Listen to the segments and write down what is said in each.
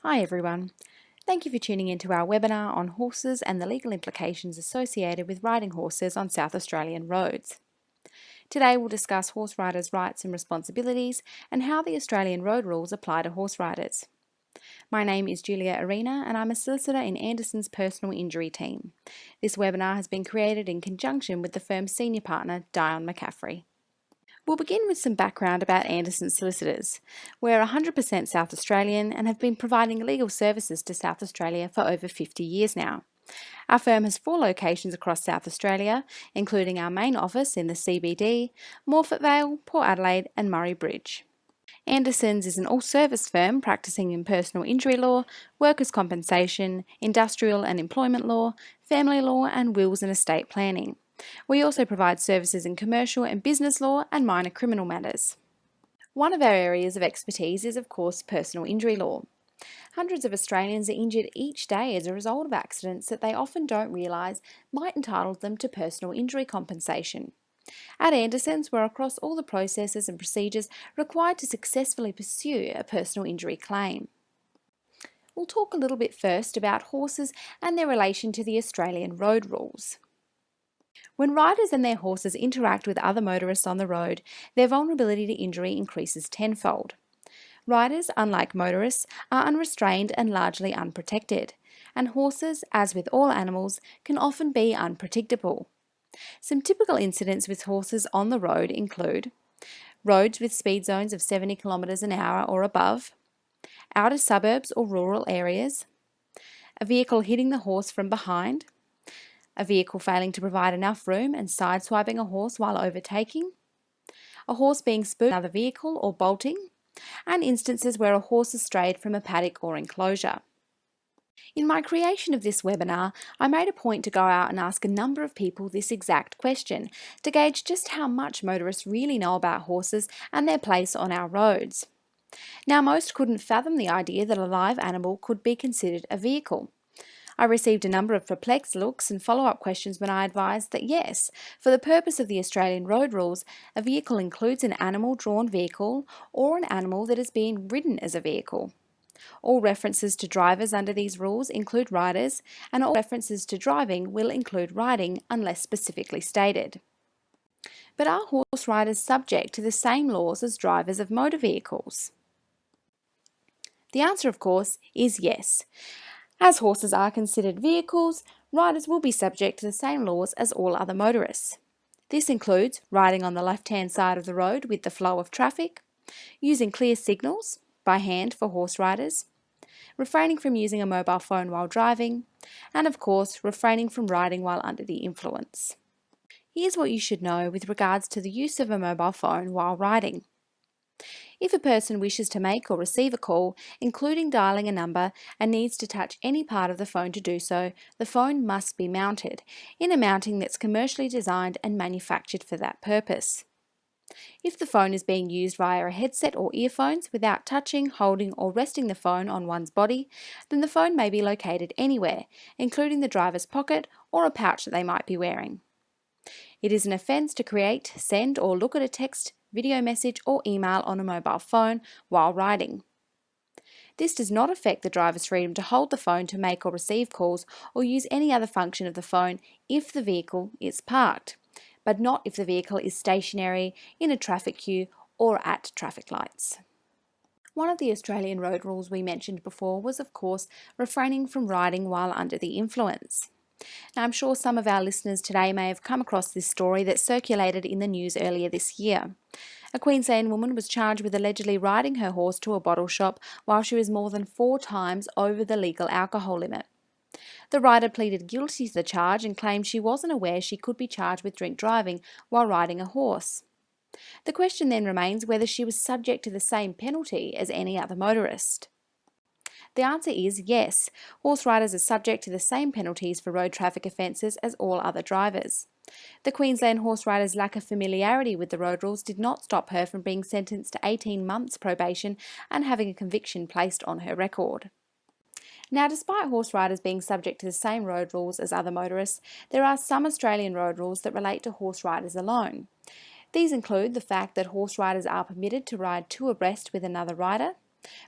Hi everyone. Thank you for tuning into our webinar on horses and the legal implications associated with riding horses on South Australian roads. Today we'll discuss horse riders' rights and responsibilities and how the Australian road rules apply to horse riders. My name is Julia Arena and I'm a solicitor in Anderson's personal injury team. This webinar has been created in conjunction with the firm's senior partner, Dion McCaffrey. We'll begin with some background about Anderson's Solicitors. We're 100% South Australian and have been providing legal services to South Australia for over 50 years now. Our firm has 4 locations across South Australia, including our main office in the CBD, Morphett Vale, Port Adelaide and Murray Bridge. Anderson's is an all-service firm practicing in personal injury law, workers' compensation, industrial and employment law, family law and wills and estate planning. We also provide services in commercial and business law and minor criminal matters. One of our areas of expertise is, of course, personal injury law. Hundreds of Australians are injured each day as a result of accidents that they often don't realise might entitle them to personal injury compensation. At Anderson's, we're across all the processes and procedures required to successfully pursue a personal injury claim. We'll talk a little bit first about horses and their relation to the Australian road rules. When riders and their horses interact with other motorists on the road, their vulnerability to injury increases tenfold. Riders, unlike motorists, are unrestrained and largely unprotected, and horses, as with all animals, can often be unpredictable. Some typical incidents with horses on the road include roads with speed zones of 70 km an hour or above, outer suburbs or rural areas, a vehicle hitting the horse from behind, a vehicle failing to provide enough room and sideswiping a horse while overtaking, a horse being spooked by another vehicle or bolting, and instances where a horse has strayed from a paddock or enclosure. In my creation of this webinar, I made a point to go out and ask a number of people this exact question to gauge just how much motorists really know about horses and their place on our roads. Now, most couldn't fathom the idea that a live animal could be considered a vehicle. I received a number of perplexed looks and follow-up questions when I advised that yes, for the purpose of the Australian road rules, a vehicle includes an animal-drawn vehicle or an animal that is being ridden as a vehicle. All references to drivers under these rules include riders, and all references to driving will include riding unless specifically stated. But are horse riders subject to the same laws as drivers of motor vehicles? The answer, of course, is yes. As horses are considered vehicles, riders will be subject to the same laws as all other motorists. This includes riding on the left-hand side of the road with the flow of traffic, using clear signals by hand for horse riders, refraining from using a mobile phone while driving, and of course, refraining from riding while under the influence. Here's what you should know with regards to the use of a mobile phone while riding. If a person wishes to make or receive a call, including dialing a number, and needs to touch any part of the phone to do so, the phone must be mounted in a mounting that's commercially designed and manufactured for that purpose. If the phone is being used via a headset or earphones without touching, holding or resting the phone on one's body, then the phone may be located anywhere, including the driver's pocket or a pouch that they might be wearing. It is an offence to create, send or look at a text, video message or email on a mobile phone while riding. This does not affect the driver's freedom to hold the phone to make or receive calls or use any other function of the phone if the vehicle is parked, but not if the vehicle is stationary, in a traffic queue or at traffic lights. One of the Australian road rules we mentioned before was, of course, refraining from riding while under the influence. Now, I'm sure some of our listeners today may have come across this story that circulated in the news earlier this year. A Queensland woman was charged with allegedly riding her horse to a bottle shop while she was more than 4 times over the legal alcohol limit. The rider pleaded guilty to the charge and claimed she wasn't aware she could be charged with drink driving while riding a horse. The question then remains whether she was subject to the same penalty as any other motorist. The answer is yes. Horse riders are subject to the same penalties for road traffic offences as all other drivers. The Queensland horse rider's lack of familiarity with the road rules did not stop her from being sentenced to 18 months probation and having a conviction placed on her record. Now, despite horse riders being subject to the same road rules as other motorists, there are some Australian road rules that relate to horse riders alone. These include the fact that horse riders are permitted to ride 2 abreast with another rider,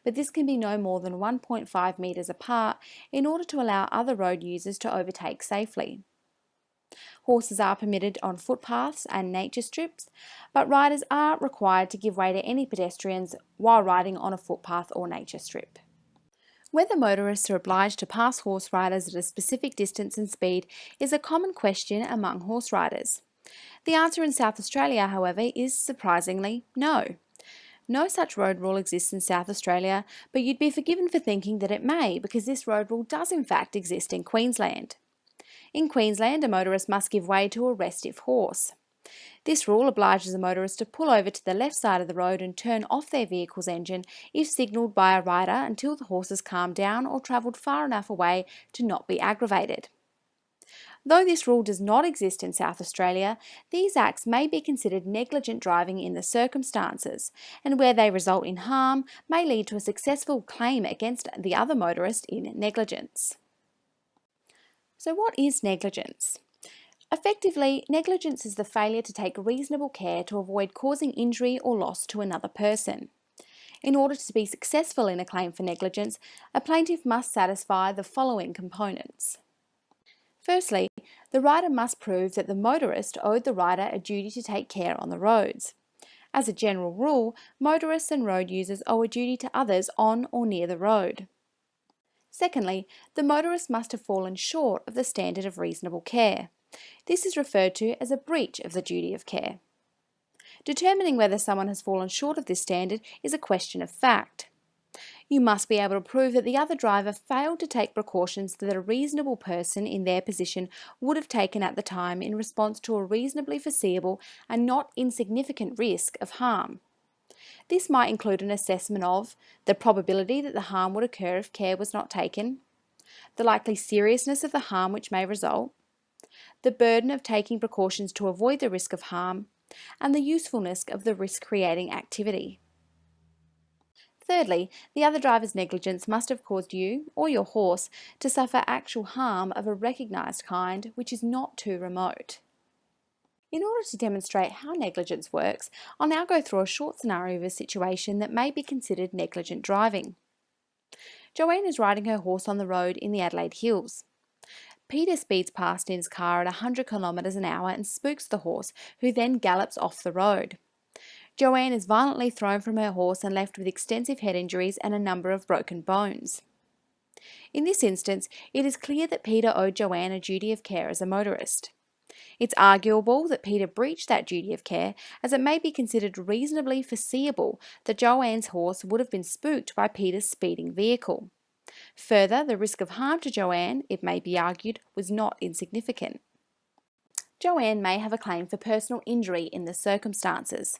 but this can be no more than 1.5 metres apart in order to allow other road users to overtake safely. Horses are permitted on footpaths and nature strips, but riders are required to give way to any pedestrians while riding on a footpath or nature strip. Whether motorists are obliged to pass horse riders at a specific distance and speed is a common question among horse riders. The answer in South Australia, however, is surprisingly no. No such road rule exists in South Australia, but you'd be forgiven for thinking that it may, because this road rule does in fact exist in Queensland. In Queensland, a motorist must give way to a restive horse. This rule obliges a motorist to pull over to the left side of the road and turn off their vehicle's engine if signalled by a rider until the horse has calmed down or travelled far enough away to not be aggravated. Though this rule does not exist in South Australia, these acts may be considered negligent driving in the circumstances, and where they result in harm may lead to a successful claim against the other motorist in negligence. So what is negligence? Effectively, negligence is the failure to take reasonable care to avoid causing injury or loss to another person. In order to be successful in a claim for negligence, a plaintiff must satisfy the following components. Firstly, the rider must prove that the motorist owed the rider a duty to take care on the roads. As a general rule, motorists and road users owe a duty to others on or near the road. Secondly, the motorist must have fallen short of the standard of reasonable care. This is referred to as a breach of the duty of care. Determining whether someone has fallen short of this standard is a question of fact. You must be able to prove that the other driver failed to take precautions that a reasonable person in their position would have taken at the time in response to a reasonably foreseeable and not insignificant risk of harm. This might include an assessment of the probability that the harm would occur if care was not taken, the likely seriousness of the harm which may result, the burden of taking precautions to avoid the risk of harm, and the usefulness of the risk-creating activity. Thirdly, the other driver's negligence must have caused you or your horse to suffer actual harm of a recognised kind which is not too remote. In order to demonstrate how negligence works, I'll now go through a short scenario of a situation that may be considered negligent driving. Joanne is riding her horse on the road in the Adelaide Hills. Peter speeds past in his car at 100 kilometres an hour and spooks the horse, who then gallops off the road. Joanne is violently thrown from her horse and left with extensive head injuries and a number of broken bones. In this instance, it is clear that Peter owed Joanne a duty of care as a motorist. It's arguable that Peter breached that duty of care, as it may be considered reasonably foreseeable that Joanne's horse would have been spooked by Peter's speeding vehicle. Further, the risk of harm to Joanne, it may be argued, was not insignificant. Joanne may have a claim for personal injury in the circumstances.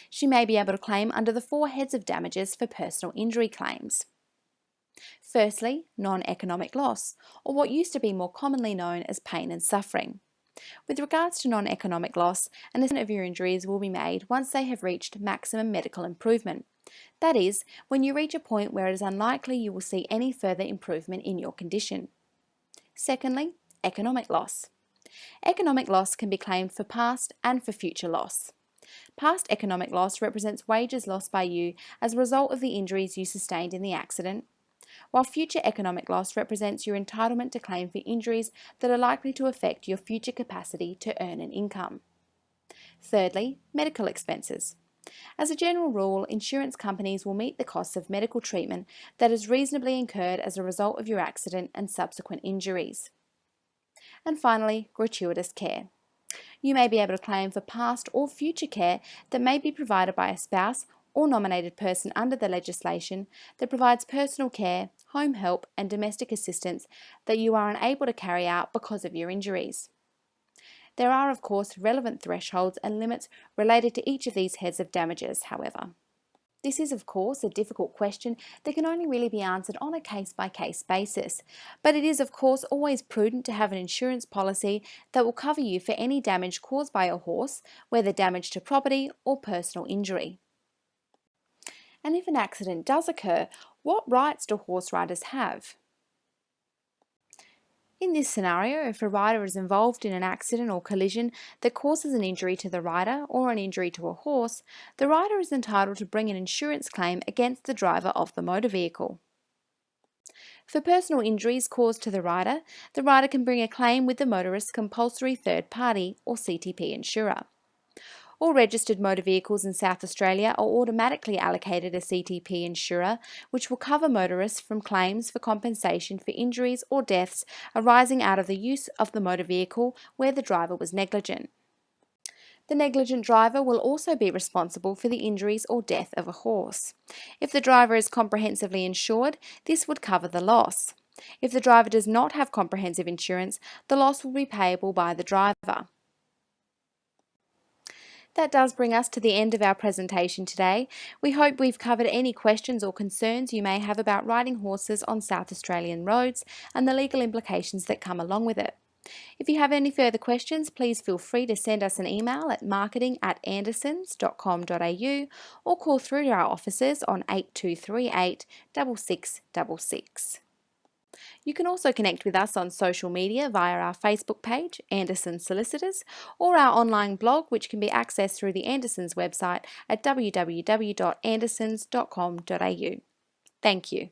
She may be able to claim under the 4 heads of damages for personal injury claims. Firstly, non-economic loss, or what used to be more commonly known as pain and suffering. With regards to non-economic loss, an assessment of your injuries will be made once they have reached maximum medical improvement. That is, when you reach a point where it is unlikely you will see any further improvement in your condition. Secondly, economic loss. Economic loss can be claimed for past and for future loss. Past economic loss represents wages lost by you as a result of the injuries you sustained in the accident, while future economic loss represents your entitlement to claim for injuries that are likely to affect your future capacity to earn an income. Thirdly, medical expenses. As a general rule, insurance companies will meet the costs of medical treatment that is reasonably incurred as a result of your accident and subsequent injuries. And finally, gratuitous care. You may be able to claim for past or future care that may be provided by a spouse or nominated person under the legislation that provides personal care, home help and domestic assistance that you are unable to carry out because of your injuries. There are, of course, relevant thresholds and limits related to each of these heads of damages, however. This is, of course, a difficult question that can only really be answered on a case-by-case basis, but it is, of course, always prudent to have an insurance policy that will cover you for any damage caused by your horse, whether damage to property or personal injury. And if an accident does occur, what rights do horse riders have? In this scenario, if a rider is involved in an accident or collision that causes an injury to the rider or an injury to a horse, the rider is entitled to bring an insurance claim against the driver of the motor vehicle. For personal injuries caused to the rider can bring a claim with the motorist's Compulsory Third Party or CTP insurer. All registered motor vehicles in South Australia are automatically allocated a CTP insurer, which will cover motorists from claims for compensation for injuries or deaths arising out of the use of the motor vehicle where the driver was negligent. The negligent driver will also be responsible for the injuries or death of a horse. If the driver is comprehensively insured, this would cover the loss. If the driver does not have comprehensive insurance, the loss will be payable by the driver. That does bring us to the end of our presentation today. We hope we've covered any questions or concerns you may have about riding horses on South Australian roads and the legal implications that come along with it. If you have any further questions, please feel free to send us an email at marketing@andersons.com.au or call through to our offices on 8238 6666. You can also connect with us on social media via our Facebook page, Anderson Solicitors, or our online blog, which can be accessed through the Andersons website at www.andersons.com.au. Thank you.